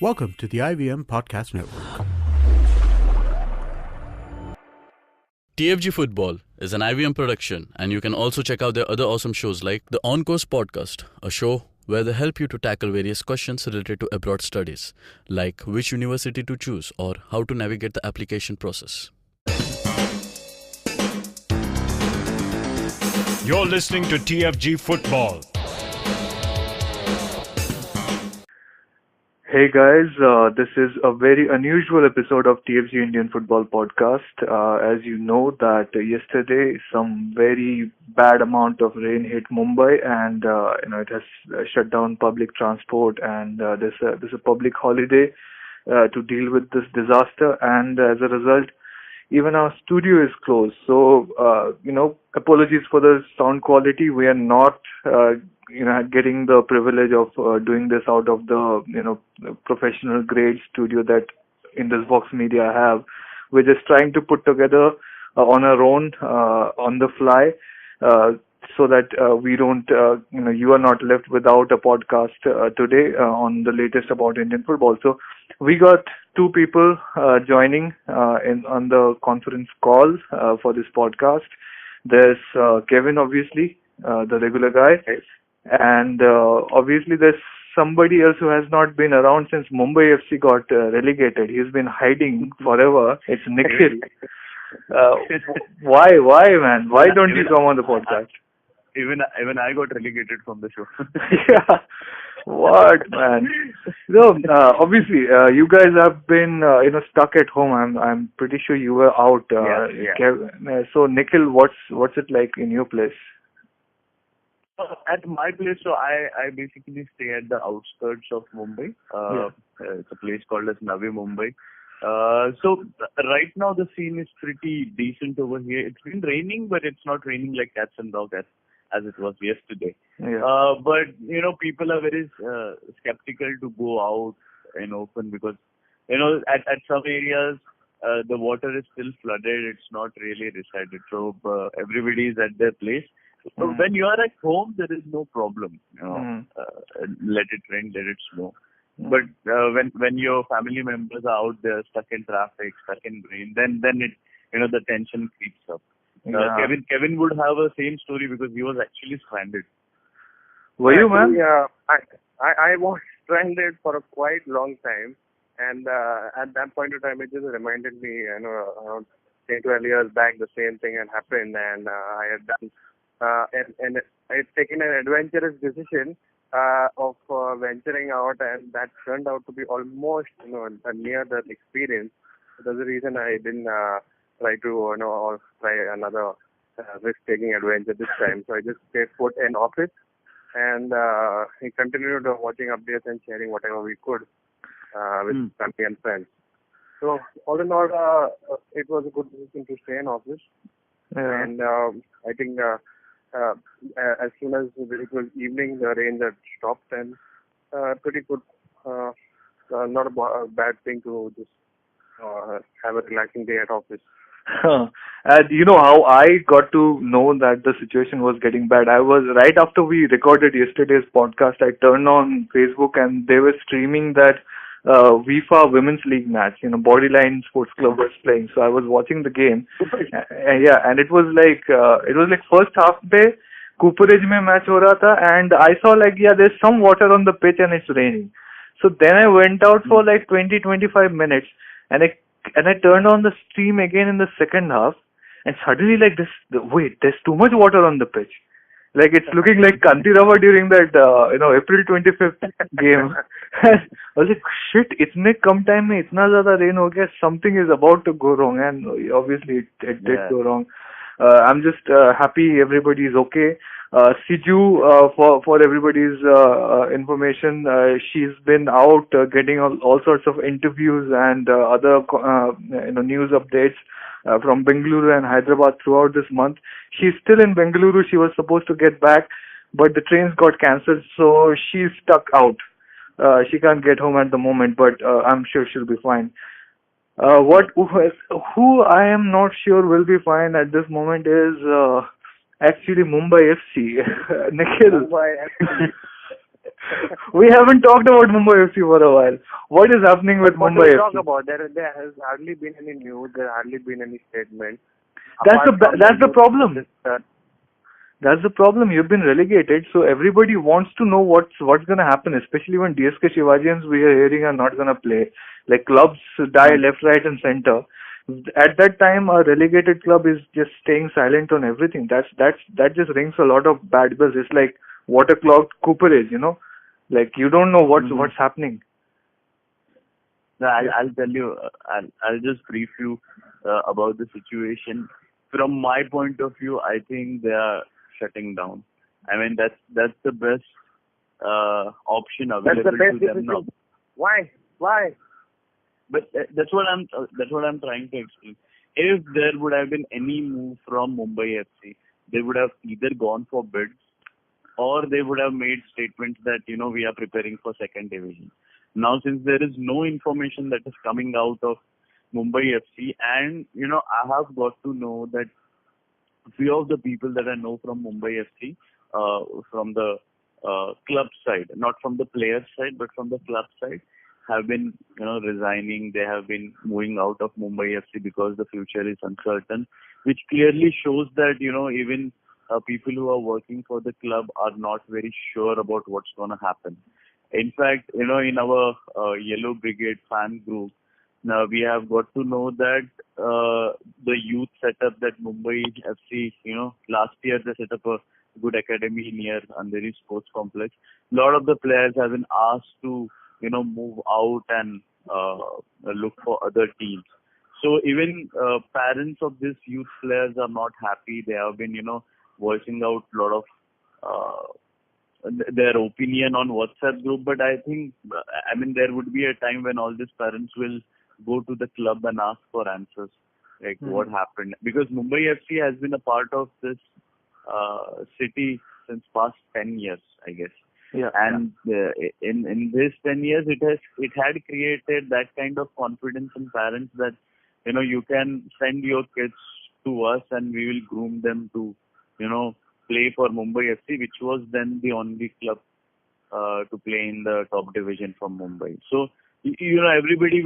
Welcome to the IVM Podcast Network. TFG Football is an IVM production, and you can also check out their other awesome shows like the On Course Podcast, a show where they help you to tackle various questions related to abroad studies, like which university to choose or how to navigate the application process. You're listening to TFG Football. Hey guys, this is a very unusual episode of TFG Indian Football Podcast. As you know that yesterday some very bad amount of rain hit Mumbai, and it has shut down public transport, and there's a public holiday to deal with this disaster, and as a result, even our studio is closed. So apologies for the sound quality. We are not getting the privilege of doing this out of the professional grade studio that Indus Vox Media have. We're just trying to put together on our own on the fly so that we don't you are not left without a podcast today on the latest about Indian football. So we got two people joining on the conference call for this podcast. There's Kevin, obviously, the regular guy. And obviously there's somebody else who has not been around since Mumbai FC got relegated. He's been hiding forever. It's Nikhil. Why, man? Why don't you come on the podcast? Even I got relegated from the show. Yeah. What, man? No, obviously, you guys have been, stuck at home. I'm pretty sure you were out. Yeah. So, Nikhil, what's it like in your place? At my place, so I basically stay at the outskirts of Mumbai. It's a place called as Navi Mumbai. So right now the scene is pretty decent over here. It's been raining, but it's not raining like cats and dogs as it was yesterday. Yeah. But people are very skeptical to go out and open because at some areas the water is still flooded. It's not really resided. So everybody is at their place. So when you are at home, there is no problem. Let it rain, let it snow. But when your family members are out there, stuck in traffic, stuck in rain, then it the tension creeps up. Kevin would have a same story because he was actually stranded. Were you, man? Yeah, I was stranded for a quite long time, and at that point of time, it just reminded me, around 10, 12 years back, the same thing had happened, and I had done. And I had taken an adventurous decision of venturing out, and that turned out to be almost a near-death experience. That's the reason I didn't try to try another risk-taking adventure this time. So I just stayed put in office, and we continued watching updates and sharing whatever we could with family and friends. So all in all, it was a good decision to stay in office, and I think. As soon as it was evening, the rain had stopped, and pretty good, not a bad thing to just have a relaxing day at office. And you know how I got to know that the situation was getting bad? I was right after we recorded yesterday's podcast. I turned on Facebook and they were streaming that FIFA Women's League match. Bodyline Sports Club was playing. So I was watching the game. And it was like first half day, Cooperage mein match ho raha tha, and I saw there's some water on the pitch and it's raining. So then I went out for 20-25 minutes, and I turned on the stream again in the second half, and suddenly there's too much water on the pitch. It's looking like Kantirava during that, April 25th game. I was like, shit, itne kam time mein itna zyada rain ho gaya, something is about to go wrong, and obviously it did go wrong. I'm just happy everybody is okay. Siju, for everybody's information, she's been out getting all sorts of interviews and other news updates from Bengaluru and Hyderabad throughout this month. She's still in Bengaluru. She was supposed to get back, but the trains got cancelled, so she's stuck out. She can't get home at the moment, but I'm sure she'll be fine. Who I am not sure will be fine at this moment is actually Mumbai FC. Nikhil. Mumbai FC. We haven't talked about Mumbai FC for a while. What is happening with What do Mumbai we talk FC? about? There has hardly been any news. There hardly been any statement. That's the problem. This, That's the problem. You've been relegated, so everybody wants to know what's going to happen, especially when DSK Shivajians we are hearing are not going to play. Like clubs die left, right, and center. At that time, a relegated club is just staying silent on everything. That just rings a lot of bad bells. It's like waterlogged cooperage, Like you don't know what's happening. No, I'll tell you. I'll just brief you about the situation. From my point of view, I think they are shutting down. I mean, that's the best option available to them now. Why? But that's what I'm trying to explain. If there would have been any move from Mumbai FC, they would have either gone for bids or they would have made statements that we are preparing for second division. Now, since there is no information that is coming out of Mumbai FC, and I have got to know that few of the people that I know from Mumbai FC, from the club side, not from the player side, but from the club side, have been resigning. They have been moving out of Mumbai FC because the future is uncertain, which clearly shows that even people who are working for the club are not very sure about what's going to happen. In fact, in our Yellow Brigade fan group, now we have got to know that the youth setup that Mumbai FC, last year they set up a good academy near Andheri Sports Complex. A lot of the players have been asked to, move out and look for other teams. So even parents of these youth players are not happy. They have been, voicing out a lot of their opinion on WhatsApp group. But I think, there would be a time when all these parents will go to the club and ask for answers, like what happened. Because Mumbai FC has been a part of this city since past 10 years, I guess. Yeah. And in this 10 years, it had created that kind of confidence in parents that, you can send your kids to us and we will groom them to, play for Mumbai FC, which was then the only club to play in the top division from Mumbai. So, everybody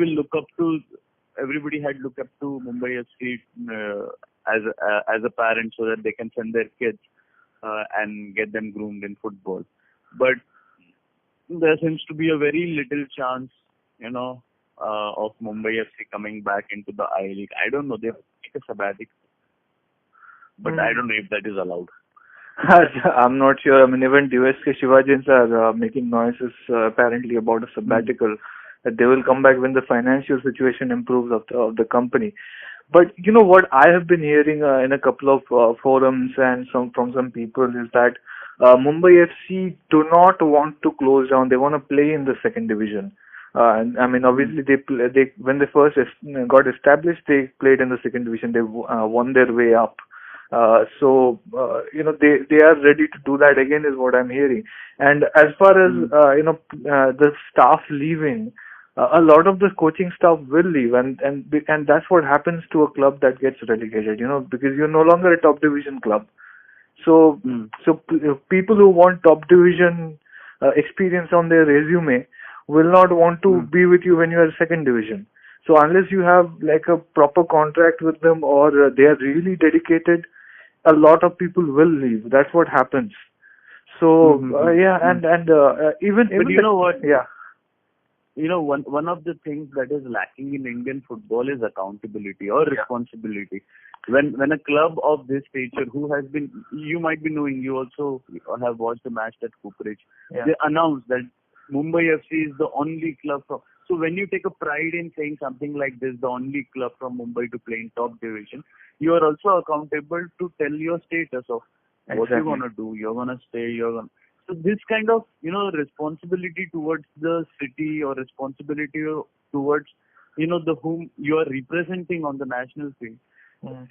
had looked up to Mumbai FC as a parent so that they can send their kids and get them groomed in football. But there seems to be a very little chance, of Mumbai FC coming back into the I-League. I don't know. They take a sabbatical, but I don't know if that is allowed. I'm not sure. Even DSK Shivajians are making noises apparently about a sabbatical, that they will come back when the financial situation improves of the company. But what I have been hearing in a couple of forums and from some people is that Mumbai FC do not want to close down. They want to play in the second division. Obviously they when they first got established, they played in the second division. They won their way up. So they are ready to do that again, is what I'm hearing. And as far as the staff leaving, a lot of the coaching staff will leave, and that's what happens to a club that gets relegated. Because you're no longer a top division club. So people who want top division experience on their resume will not want to be with you when you are second division. So unless you have like a proper contract with them or they are really dedicated, a lot of people will leave. That's what happens. So even but you know what? Yeah. One of the things that is lacking in Indian football is accountability or responsibility. When a club of this nature, who has been, you might be knowing, you also have watched the match at Cooperage. Yeah. They announced that Mumbai FC is the only club from. So when you take a pride in saying something like this, the only club from Mumbai to play in top division, you are also accountable to tell your status of what you're going to do. You're going to stay. So this kind of, responsibility towards the city or responsibility towards, the whom you are representing on the national field,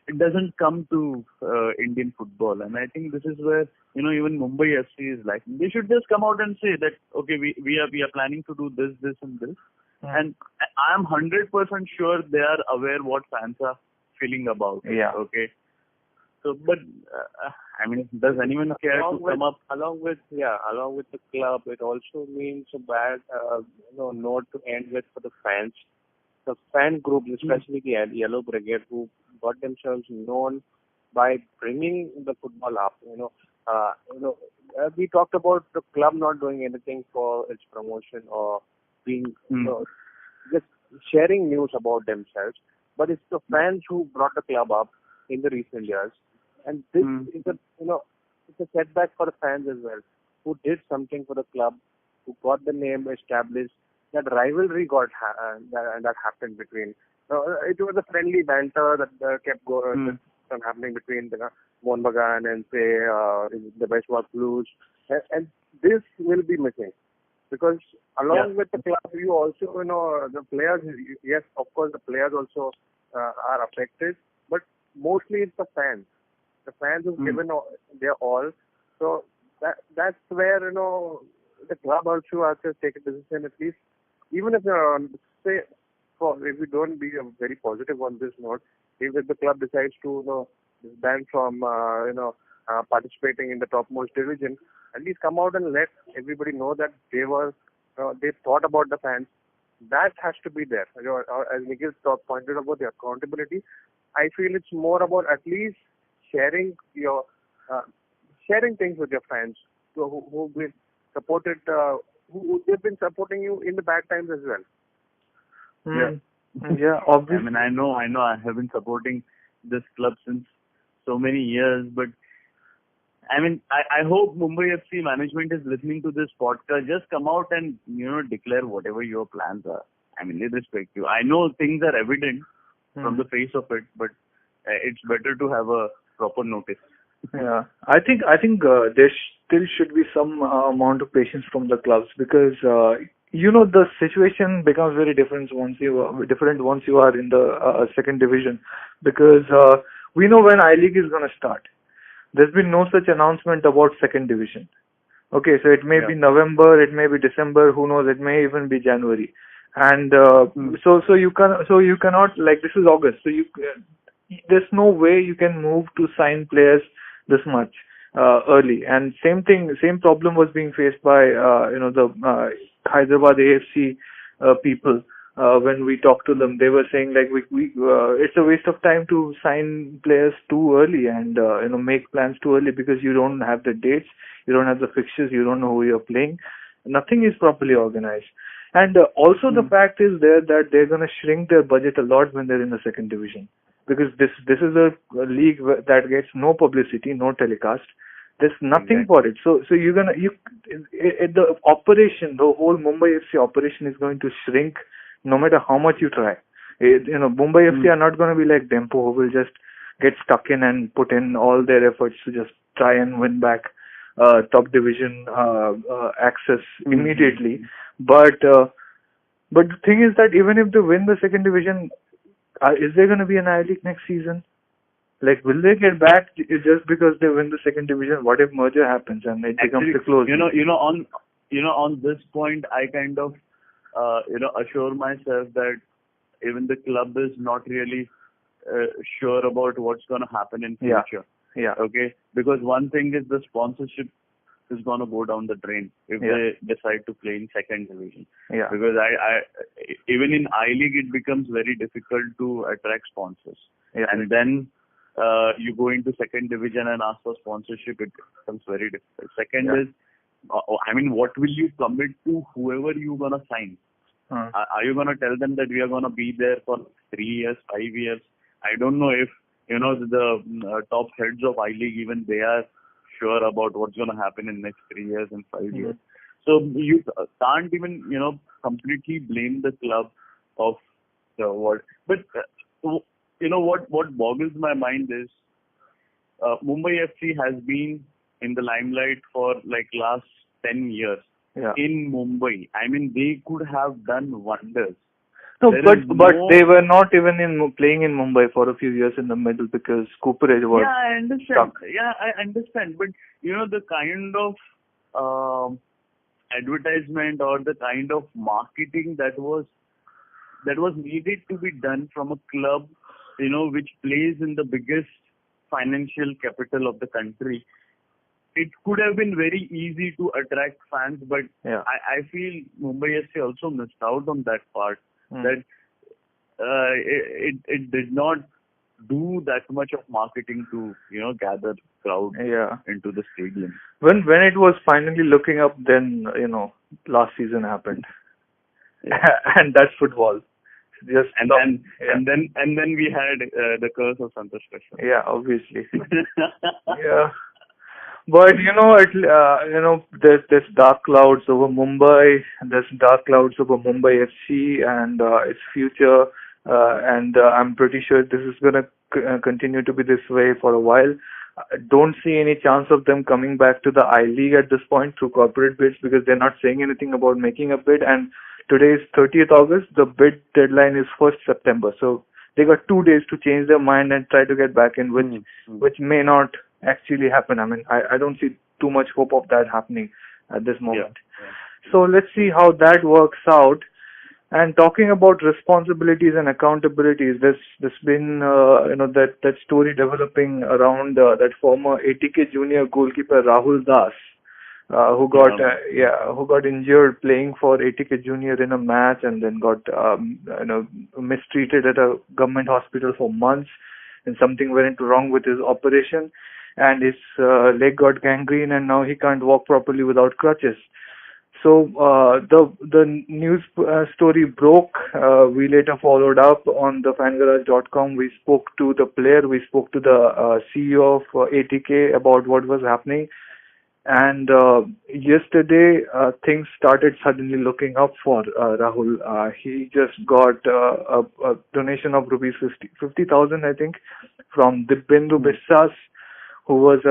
it doesn't come to Indian football. And I think this is where, even Mumbai FC is lacking. They should just come out and say that, okay, we are planning to do this and this. And I am 100% sure they are aware what fans are feeling about. Yeah. Okay. So, but I mean, does anyone care to come up? Along with the club, it also means a bad note to end with for the fans. The fan groups, especially the Yellow Brigade, who got themselves known by bringing the football up. We talked about the club not doing anything for its promotion or being just sharing news about themselves, but it's the fans who brought the club up in the recent years, and this is it's a setback for the fans as well, who did something for the club, who got the name established. That rivalry that happened between. It was a friendly banter that kept going happening between Mohun Bagan and say the Beshwar Blues, and this will be missing because along with the club, you also the players. Yes, of course, the players also are affected, but mostly it's the fans. The fans who've given their all. So that's where the club also has to take a decision at least. Even if if we don't be very positive on this note, if the club decides to ban from participating in the topmost division, at least come out and let everybody know that they thought about the fans. That has to be there. As Nikhil pointed about the accountability, I feel it's more about at least sharing things with your fans who've been supported. They've been supporting you in the bad times as well. Yeah, obviously. I mean, I know. I have been supporting this club since so many years, but I mean, I hope Mumbai FC management is listening to this podcast. Just come out and declare whatever your plans are. I mean, irrespective. I know things are evident from the face of it, but it's better to have a proper notice. Yeah, I think there still should be some amount of patience from the clubs because the situation becomes very different once you are in the second division because we know when I-League is going to start. There's been no such announcement about second division. Okay, so it may be November, it may be December, who knows? It may even be January, and so you cannot, like, this is August, so there's no way you can move to sign players this much early. And same problem was being faced by the Hyderabad AFC people. When we talked to them, they were saying like we it's a waste of time to sign players too early and make plans too early because you don't have the dates, you don't have the fixtures, you don't know who you're playing. Nothing is properly organized. And also the fact is there that they're going to shrink their budget a lot when they're in the second division. Because this is a league that gets no publicity, no telecast. There's nothing for it. So the operation, the whole Mumbai FC operation is going to shrink no matter how much you try. Mumbai FC are not going to be like Dempo, who will just get stuck in and put in all their efforts to just try and win back top division access immediately. But the thing is that even if they win the second division, is there going to be an I-League next season? Like, will they get back just because they win the second division? What if merger happens and it becomes a close? On this point, I kind of assure myself that even the club is not really sure about what's going to happen in future. Yeah. Okay. Because one thing is the sponsorship is going to go down the drain if they decide to play in second division. Yeah. Because even in I-League it becomes very difficult to attract sponsors. Yeah. And then you go into second division and ask for sponsorship, it becomes very difficult. Second is, what will you commit to whoever you're going to sign? Are you going to tell them that we are going to be there for 3 years, 5 years? I don't know if, the top heads of I-League, even they are sure about what's going to happen in next 3 years and 5 years. So you can't even, completely blame the club of the what. But, what boggles my mind is Mumbai FC has been in the limelight for like last 10 years in Mumbai. I mean, they could have done wonders. No, but they were not even playing in Mumbai for a few years in the middle because Cooperage was I understand. stuck. Yeah, I understand. But, the kind of advertisement or the kind of marketing that was needed to be done from a club, which plays in the biggest financial capital of the country, it could have been very easy to attract fans, but I feel Mumbai FC also missed out on that part. That it did not do that much of marketing to gather crowd into the stadium. When it was finally looking up, then last season happened, and that's football. And then we had the curse of Santosh Kashyap. Yeah, obviously. Yeah. But there's dark clouds over Mumbai. There's dark clouds over Mumbai FC and its future. And I'm pretty sure this is going to continue to be this way for a while. I don't see any chance of them coming back to the I-League at this point through corporate bids, because they're not saying anything about making a bid. And today is 30th August. The bid deadline is 1st September. So they got 2 days to change their mind and try to get back in, which may not actually happen. I mean, I don't see too much hope of that happening at this moment. So let's see how that works out. And talking about responsibilities and accountabilities, there's been that story developing around that former ATK Junior goalkeeper Rahul Das, who got injured playing for ATK Junior in a match, and then got mistreated at a government hospital for months, and something went wrong with his operation, and his leg got gangrene, and now he can't walk properly without crutches. So the news story broke. We later followed up on the fangarage.com. We spoke to the player. We spoke to the CEO of ATK about what was happening. And yesterday, things started suddenly looking up for Rahul. He just got a donation of rupees 50,000, I think, from Dibyendu Biswas, who is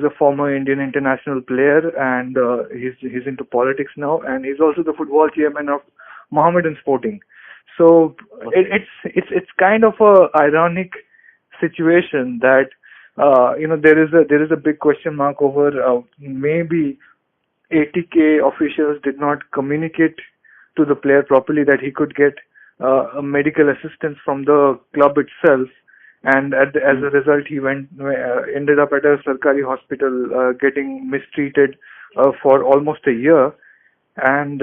a former Indian international player, and he's into politics now, and he's also the football chairman of Mohammedan Sporting. So it's kind of a ironic situation that there is a big question mark over maybe ATK officials did not communicate to the player properly that he could get a medical assistance from the club itself. And as a result, he ended up at a Sarkari hospital getting mistreated for almost a year. And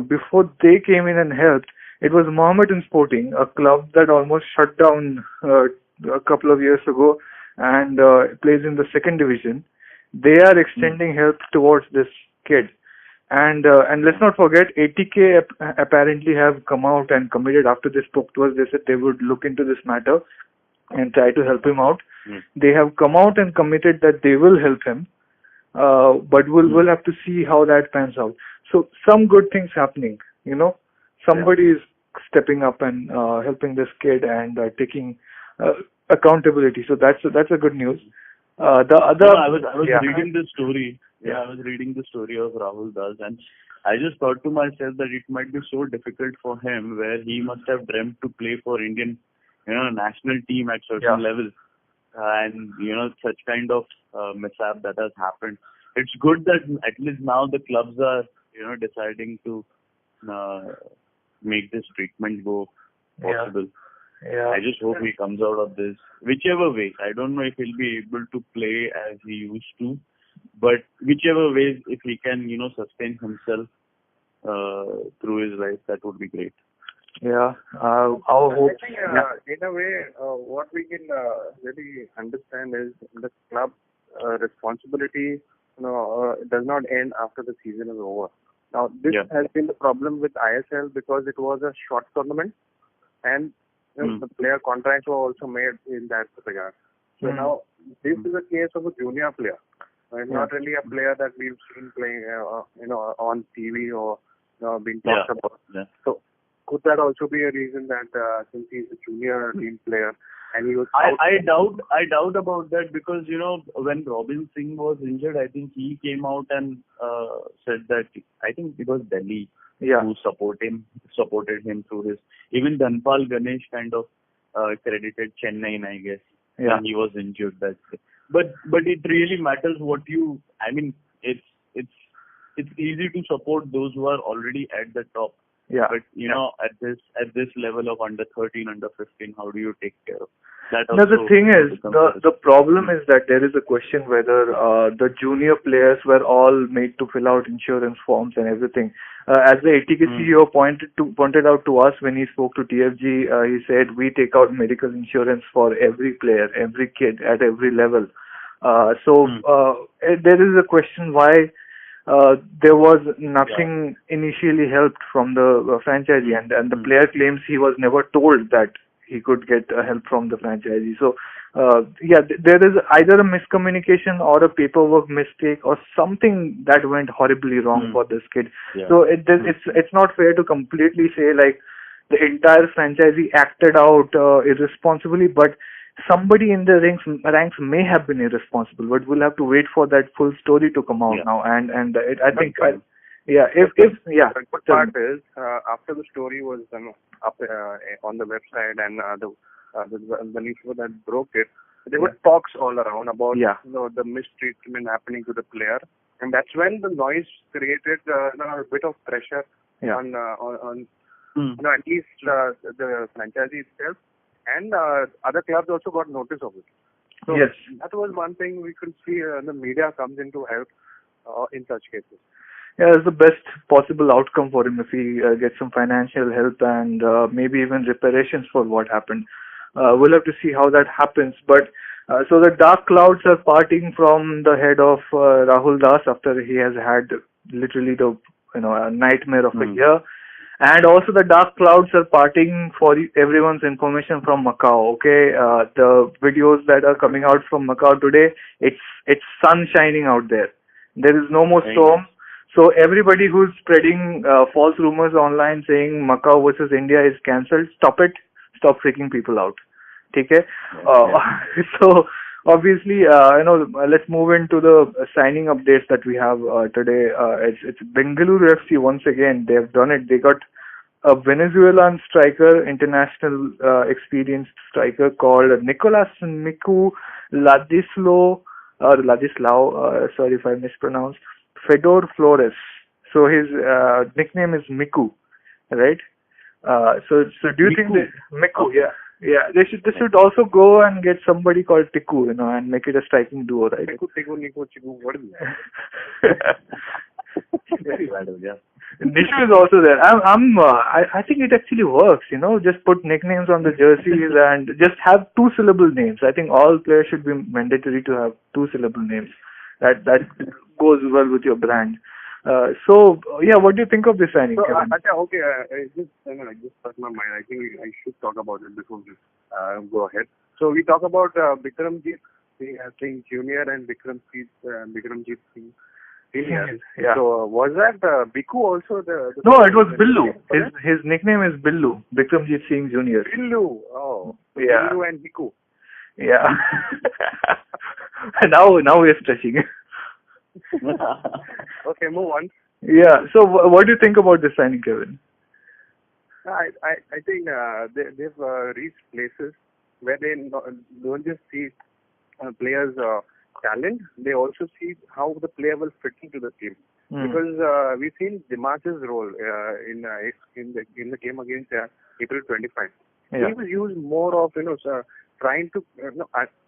before they came in and helped, it was Mohammedan Sporting, a club that almost shut down a couple of years ago and plays in the second division. They are extending help towards this kid. And let's not forget, ATK apparently have come out and committed after they spoke to us. They said they would look into this matter and try to help him out. They have come out and committed that they will help him, but we'll have to see how that pans out. So some good things happening, somebody is stepping up and helping this kid and taking accountability. So that's a good news. I was reading the story. I was reading the story of Rahul Das, and I just thought to myself that it might be so difficult for him, where he must have dreamt to play for Indian, national team at certain level, and such kind of mishap that has happened. It's good that at least now the clubs are deciding to make this treatment go possible. I just hope he comes out of this whichever way. I don't know if he'll be able to play as he used to, but whichever ways, if he can, sustain himself through his life, that would be great. Our hope. I think, in a way, what we can really understand is the club responsibility. Does not end after the season is over. Now, this has been the problem with ISL because it was a short tournament, and the player contracts were also made in that regard. So now, this is a case of a junior player. Not really a player that we've seen playing, on TV or being talked about. So, could that also be a reason that since he's a junior team player and he was? I doubt about that, because when Robin Singh was injured, I think he came out and said that I think it was Delhi who supported him through his. Even Dhanpal Ganesh kind of credited Chennai, I guess, when he was injured that day. But it really matters what you. I mean, it's easy to support those who are already at the top. Yeah. But at this level of under 13, under 15, how do you take care of that? No, the thing is, the problem is that there is a question whether the junior players were all made to fill out insurance forms and everything. As the ATK CEO pointed out to us when he spoke to TFG, he said we take out medical insurance for every player, every kid at every level. There is a question why there was nothing initially helped from the franchisee, and the player claims he was never told that he could get help from the franchisee. So, there is either a miscommunication or a paperwork mistake or something that went horribly wrong for this kid. Yeah. So it's not fair to completely say like the entire franchisee acted out irresponsibly, but somebody in the ranks may have been irresponsible. But we'll have to wait for that full story to come out now. And I think. The good part is after the story was up on the website and the newspaper that broke it, there were talks all around about the mistreatment happening to the player, and that's when the noise created a bit of pressure on at least the franchisee itself, and other clubs also got notice of it. So that was one thing we could see. The media comes in to help in such cases. Yeah, it's the best possible outcome for him if he gets some financial help and maybe even reparations for what happened. We'll have to see how that happens. But so the dark clouds are parting from the head of Rahul Das after he has had literally the a nightmare of a year. And also the dark clouds are parting for everyone's information from Macau. Okay, the videos that are coming out from Macau today, it's sun shining out there. There is no more storm. So everybody who's spreading false rumors online saying Macau versus India is cancelled, stop it. Stop freaking people out. Okay? So obviously, let's move into the signing updates that we have today. It's Bengaluru FC once again. They have done it. They got a Venezuelan striker, international experienced striker called Nicolas Miku Ladislao. Sorry if I mispronounced. Fedor Flores. So his nickname is Miku, right? So do you think Miku? Yeah. They should also go and get somebody called Tiku, and make it a striking duo, right? Tiku, what is that? Very bad, Nishu is also there. I think it actually works. Just put nicknames on the jerseys and just have 2-syllable names. I think all players should be mandatory to have 2-syllable names. That goes well with your brand. What do you think of this signing, Kevin? It just struck my mind. I think I should talk about it before we go ahead. So we talk about Bikramjit Singh Junior and Bikramjit Singh Senior. Yeah. So was that Biku also the No, it was Billu. His nickname is Billu. Bikramjit Singh Junior. Billu. Oh. Yeah. Billu and Biku. Yeah. now we're stretching. Okay, move on. Yeah. So what do you think about this signing, Kevin? I think they've reached places where they don't just see players' talent, they also see how the player will fit into the team. Because we've seen Dimas's role in the game against April 25. Yeah. He was used more of trying to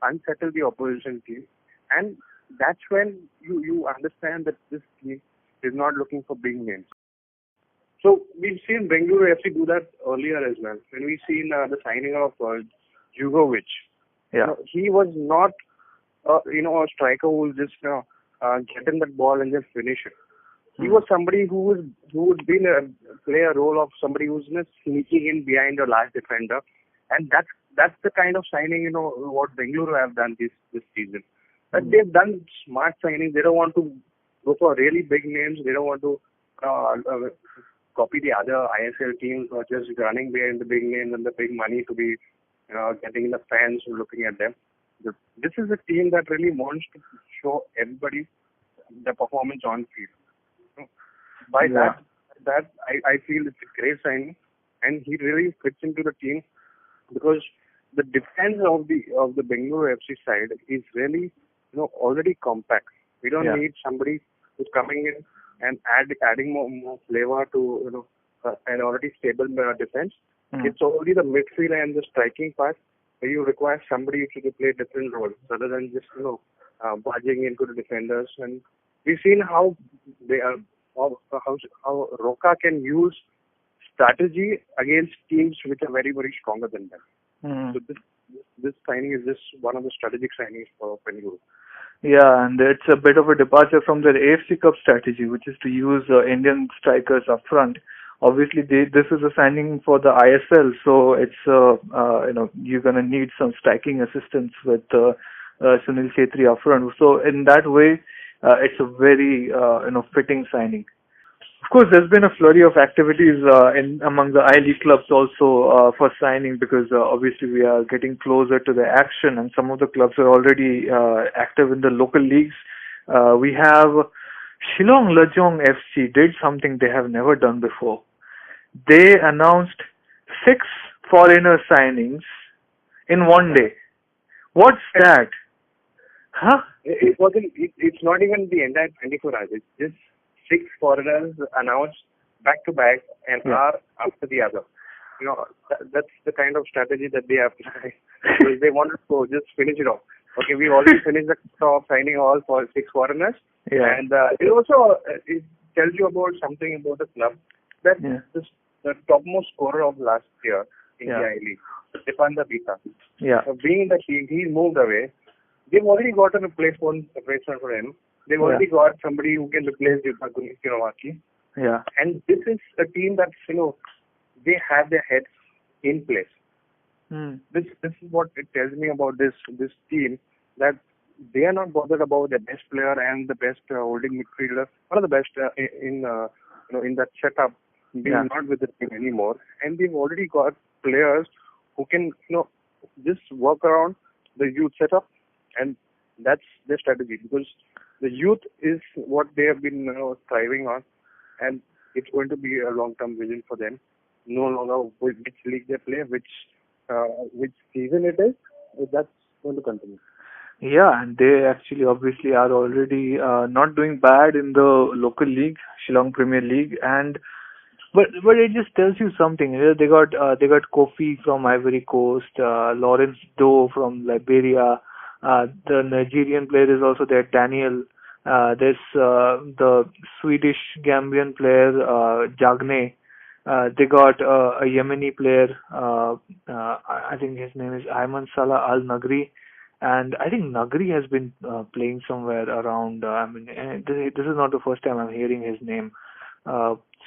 unsettle the opposition team, and that's when you understand that this team is not looking for big names. So we've seen Bengaluru FC do that earlier as well. When we've seen the signing of Jugovic, he was not a striker who will just get in that ball and just finish it. He was somebody who would play a role of somebody who's sneaking in behind a large defender, and that's the kind of signing what Bengaluru have done this season. But they've done smart signings. They don't want to go for really big names. They don't want to copy the other ISL teams who are just running behind the big names and the big money to be getting the fans looking at them. This is a team that really wants to show everybody the performance on field. By that I feel it's a great signing, and he really fits into the team because the defense of the Bengaluru FC side is really already compact. We don't need somebody who's coming in and adding more flavor to an already stable defense. It's only the midfield and the striking part where you require somebody to play different roles rather than just barging into the defenders. And we've seen how they are how Roca can use strategy against teams which are very, very stronger than them. So this signing is just one of the strategic signings for Bengaluru. Yeah, and it's a bit of a departure from their AFC Cup strategy, which is to use Indian strikers up front. Obviously, this is a signing for the ISL, so it's you're gonna need some striking assistance with Sunil Chhetri up front. So in that way, it's a very fitting signing. Of course, there's been a flurry of activities among the I-League clubs also for signing, because obviously we are getting closer to the action, and some of the clubs are already active in the local leagues. We have Shillong Lajong FC did something they have never done before. They announced 6 foreigner signings in one day. What's that? Huh? It's not even the entire 24 hours. It's just 6 foreigners announced back to back and are after the other. That's the kind of strategy that they apply. Because they wanted to just finish it off. Okay, we've already finished the top signing all for 6 foreigners. Yeah. And it also it tells you about something about the club. That the topmost scorer of last year in the I-League, Stepanda Bita. Yeah. So being in the team, he moved away. They've already got a replacement for him. They've already got somebody who can replace Kirovaki. Yeah. And this is a team that, they have their heads in place. This is what it tells me about this team, that they are not bothered about the best player and the best holding midfielder, one of the best in that setup, being not with the team anymore. And they've already got players who can, just work around the youth setup, and that's their strategy, because the youth is what they have been thriving on, and it's going to be a long-term vision for them. No longer which league they play, which season it is, that's going to continue. Yeah, and they actually obviously are already not doing bad in the local league, Shillong Premier League, but it just tells you something. They got Kofi from Ivory Coast, Lawrence Doe from Liberia. The Nigerian player is also there, Daniel. There's the Swedish Gambian player, Jagne. They got a Yemeni player, I think his name is Ayman Salah Al Nagri. And I think Nagri has been playing somewhere around, this is not the first time I'm hearing his name.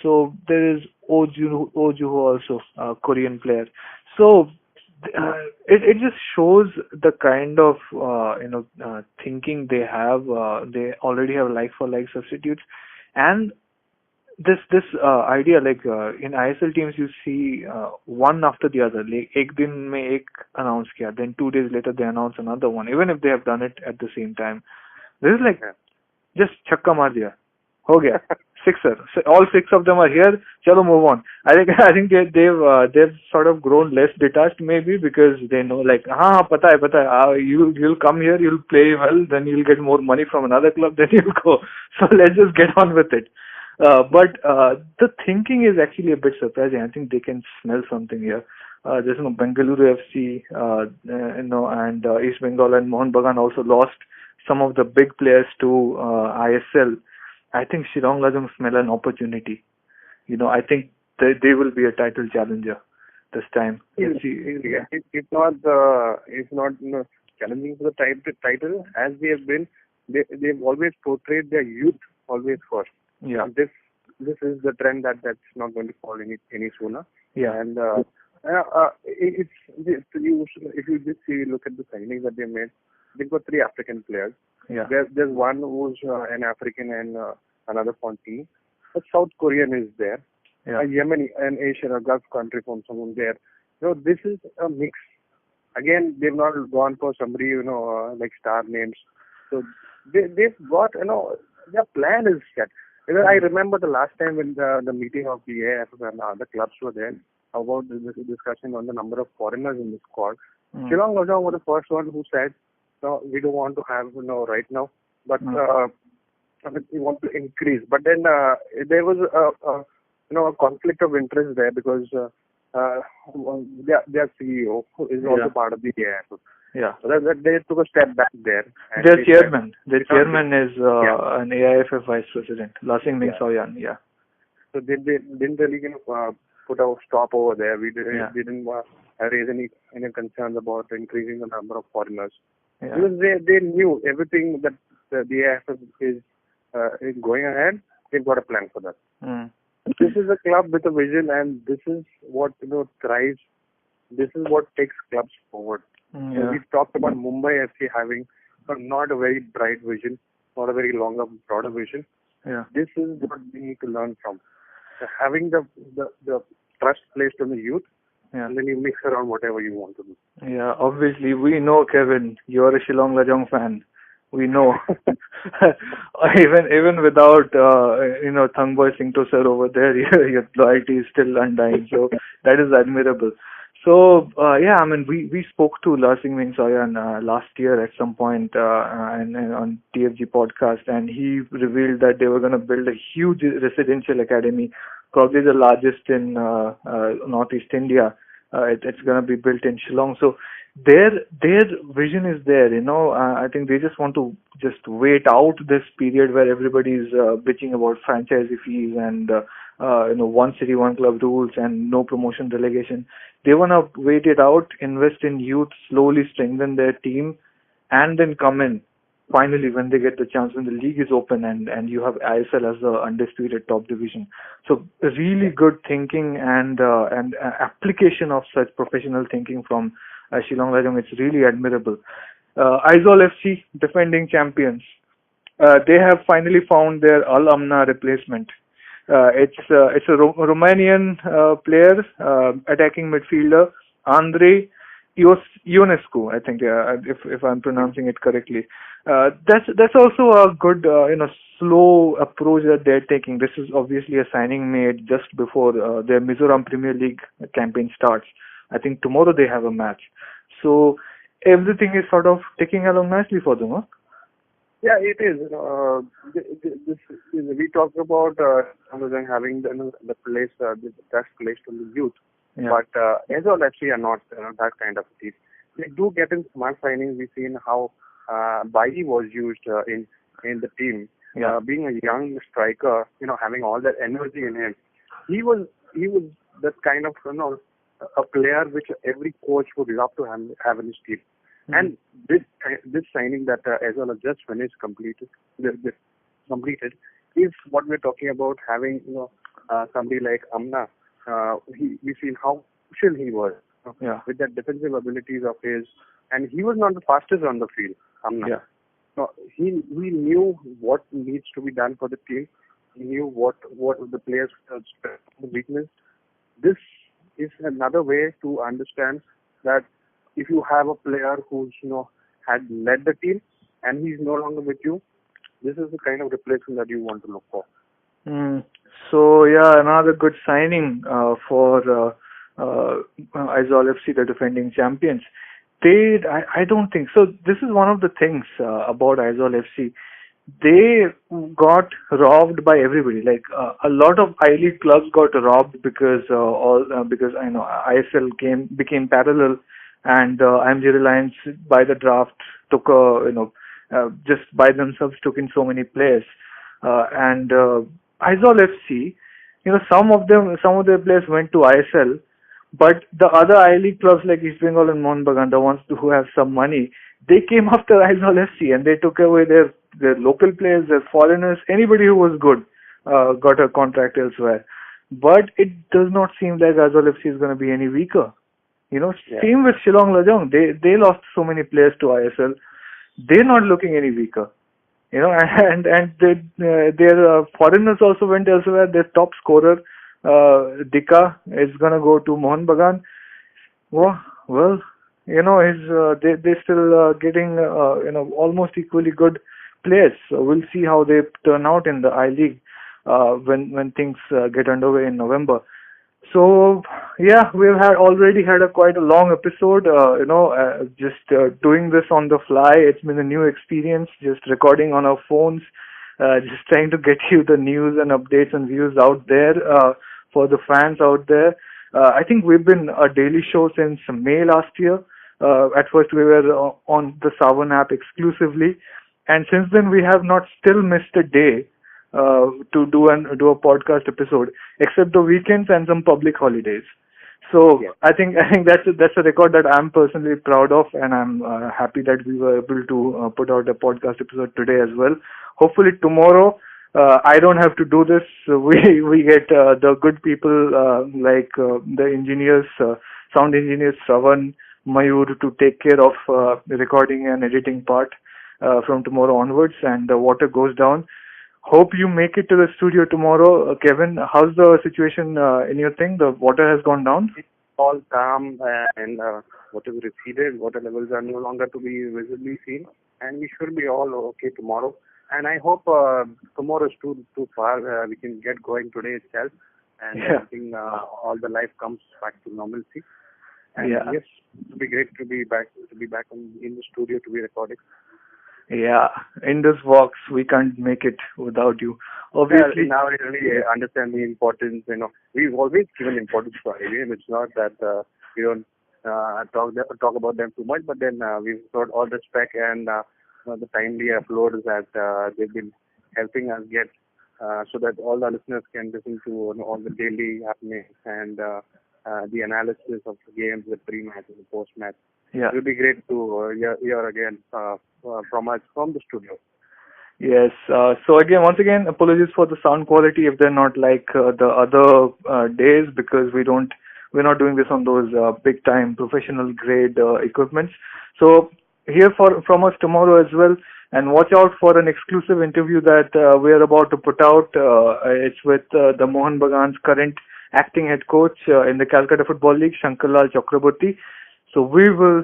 So there is Ojuho also, Korean player. So it just shows the kind of thinking they have. They already have like-for-like substitutes, and this idea, in ISL teams you see one after the other. Ek din mein ek announce kiya, then 2 days later they announce another one, even if they have done it at the same time. This is just chakka maar diya, ho gaya. Sixer. So all 6 of them are here. Chalo, move on. I think they've sort of grown less detached, maybe, because they know pata hai. You'll come here, you'll play well, then you'll get more money from another club, then you'll go. So let's just get on with it. But the thinking is actually a bit surprising. I think they can smell something here. There's Bengaluru FC, and East Bengal and Mohun Bagan also lost some of the big players to ISL. I think Shillong Lajong smell an opportunity. I think they will be a title challenger this time. If not challenging for the title, as they have been, they've always portrayed their youth always first. Yeah. This is the trend that's not going to fall any sooner. Yeah. And if you just look at the signings that they made, they've got 3 African players. Yeah. There's one who's an African and another from team. But South Korean is there. Yeah. Yemeni, an Asian or Gulf country from someone there. This is a mix. Again, they've not gone for somebody, like star names. So they've got, their plan is set. I remember the last time when the meeting of the AF and other clubs were there about the discussion on the number of foreigners in the squad. Shillong Lajong was the first one who said, no, we don't want to have right now, but we want to increase. But then there was a conflict of interest there because their CEO is also part of the AIF. Yeah. So they took a step back there. And Their chairman is an AIFF vice president, Lajong. Yeah. So they didn't really put a stop over there. We didn't raise any concerns about increasing the number of foreigners. Yeah. Because they knew everything that the AIFF is going ahead. They've got a plan for that. Mm. This is a club with a vision, and this is what thrives. This is what takes clubs forward. Yeah. So we talked about Mumbai FC having not a very bright vision, not a very broader vision. Yeah. This is what we need to learn from. So having the trust placed on the youth, and then you mix around whatever you want to do. Yeah, obviously we know, Kevin, you're a Shillong Lajong fan. We know. even without Thangboy Singto sir over there, your loyalty is still undying. So that is admirable. So we spoke to Lajong Soyan last year at some point and on TFG podcast, and he revealed that they were going to build a huge residential academy, probably the largest in Northeast India. It's going to be built in Shillong. So their vision is there. I think they just want to just wait out this period where everybody's bitching about franchisee fees and one city, one club rules and no promotion relegation. They want to wait it out, invest in youth, slowly strengthen their team, and then come in finally when they get the chance, when the league is open and you have Aizawl as the undisputed top division. So really good thinking and application of such professional thinking from Shillong Lajong. It's really admirable. Aizawl FC, defending champions. They have finally found their Al-Amna replacement. It's a Romanian player, attacking midfielder, Andrei Ionescu, I think, if I'm pronouncing it correctly. That's also a good, slow approach that they're taking. This is obviously a signing made just before their Mizoram Premier League campaign starts. I think tomorrow they have a match. So everything is sort of ticking along nicely for them, huh? Yeah, it is. We talked about having the place, the best place to the youth. Yeah. But Aizawl FC are not that kind of a team. They do get in smart signings. We've seen how Bayi was used in the team. Yeah. Being a young striker, having all that energy in him, he was that kind of a player which every coach would love to have in his team. Mm-hmm. And this signing that Aizawl has just finished completed is what we're talking about. Having somebody like Amna. We've seen how crucial he was with the defensive abilities of his, and he was not the fastest on the field. Yeah. So he knew what needs to be done for the team. He knew what the players' strength and weakness. This is another way to understand that if you have a player who's had led the team and he's no longer with you, this is the kind of replacement that you want to look for. So another good signing for Aizawl FC, the defending champions. I don't think so. This is one of the things about Aizawl FC. They got robbed by everybody. Like a lot of I-League clubs got robbed because ISL became parallel, and IMG Reliance by the draft took just by themselves took in so many players, and Aizawl FC, some of their players went to ISL, but the other I-League clubs like East Bengal and Mohun Bagan, the ones who have some money, they came after Aizawl FC and they took away their local players, their foreigners, anybody who was good got a contract elsewhere. But it does not seem like Aizawl FC is going to be any weaker. Same with Shillong Lajong. They lost so many players to ISL. They're not looking any weaker. And their foreigners also went elsewhere. Their top scorer, Dika, is gonna go to Mohun Bagan. They're still getting almost equally good players. So we'll see how they turn out in the I-League when things get underway in November. So we've already had quite a long episode. Just doing this on the fly. It's been a new experience. Just recording on our phones, just trying to get you the news and updates and views out there for the fans out there. I think we've been a daily show since May last year. At first we were on the Savan app exclusively, and since then we have not still missed a day to do a podcast episode, except the weekends and some public holidays. So yeah. I think that's a record that I'm personally proud of, and I'm happy that we were able to put out a podcast episode today as well. Hopefully tomorrow I don't have to do this. We get the good people like the engineers, sound engineers Shravan, Mayur, to take care of the recording and editing part from tomorrow onwards, and the water goes down. Hope you make it to the studio tomorrow. Kevin, how's the situation in your thing? The water has gone down? It's all calm, and water is receded. Water levels are no longer to be visibly seen, and we should be all okay tomorrow. And I hope tomorrow is too far. We can get going today itself, and I think all the life comes back to normalcy. And yes, it would be great to be back in the studio to be recording. Yeah, in this box we can't make it without you. Obviously, now I really understand the importance. We've always given importance to IVM. It's not that we don't talk about them too much, but then we've got all the respect and the timely uploads that they've been helping us get, so that all the listeners can listen to all the daily happenings and the analysis of the games, the pre-match and the post-match. Yeah. It would be great to hear again from us from the studio. Yes. So once again, apologies for the sound quality if they're not like the other days, because we're not doing this on those big time professional grade equipments. So hear from us tomorrow as well, and watch out for an exclusive interview that we are about to put out. It's with the Mohan Bagan's current acting head coach in the Calcutta Football League, Shankarlal Chakraborty. So we will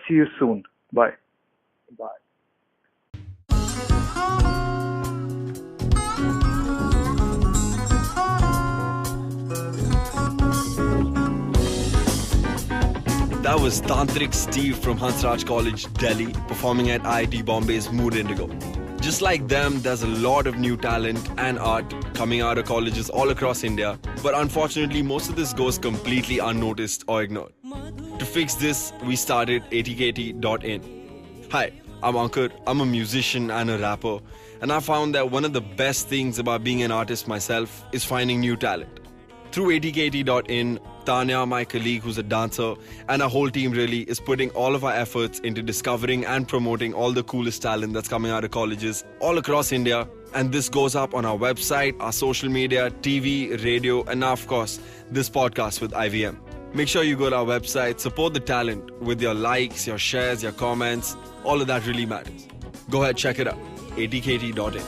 see you soon. Bye. Bye. That was Tantrik Steve from Hansraj College, Delhi, performing at IIT Bombay's Mood Indigo. Just like them, there's a lot of new talent and art coming out of colleges all across India, but unfortunately most of this goes completely unnoticed or ignored. To fix this, we started ATKT.in. Hi, I'm Ankur, I'm a musician and a rapper, and I found that one of the best things about being an artist myself is finding new talent. Through ATKT.in, Tanya, my colleague who's a dancer, and our whole team really is putting all of our efforts into discovering and promoting all the coolest talent that's coming out of colleges all across India. And this goes up on our website, our social media, TV, radio, and now, of course, this podcast with IVM. Make sure you go to our website, support the talent with your likes, your shares, your comments. All of that really matters. Go ahead, check it out. ATKT.in.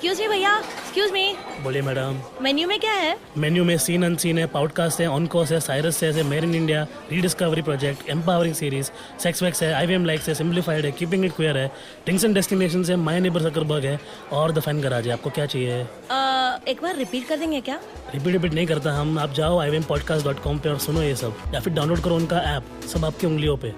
Excuse me भैया, excuse me. बोलिए madam. Menu में क्या है? Menu में scene unseen है, podcast है, on course है, Cyrus है, made in India, rediscovery project, empowering series, sex wax है, IVM लाइक्स है, सिंप्लीफाइड है, कीपिंग इट क्वियर है, टिंग्स एंड डेस्टिनेशंस है, माय नेबर सकरबर्ग है और द फैन गराज है। आपको क्या चाहिए? एक बार रिपीट कर देंगे क्या? रिपीट नहीं करता हम। आप जाओ IVMpodcast.com पे और सुनो ये सब, या फिर डाउनलोड करो उनका ऐप, सब आपकी उंगलियों पे।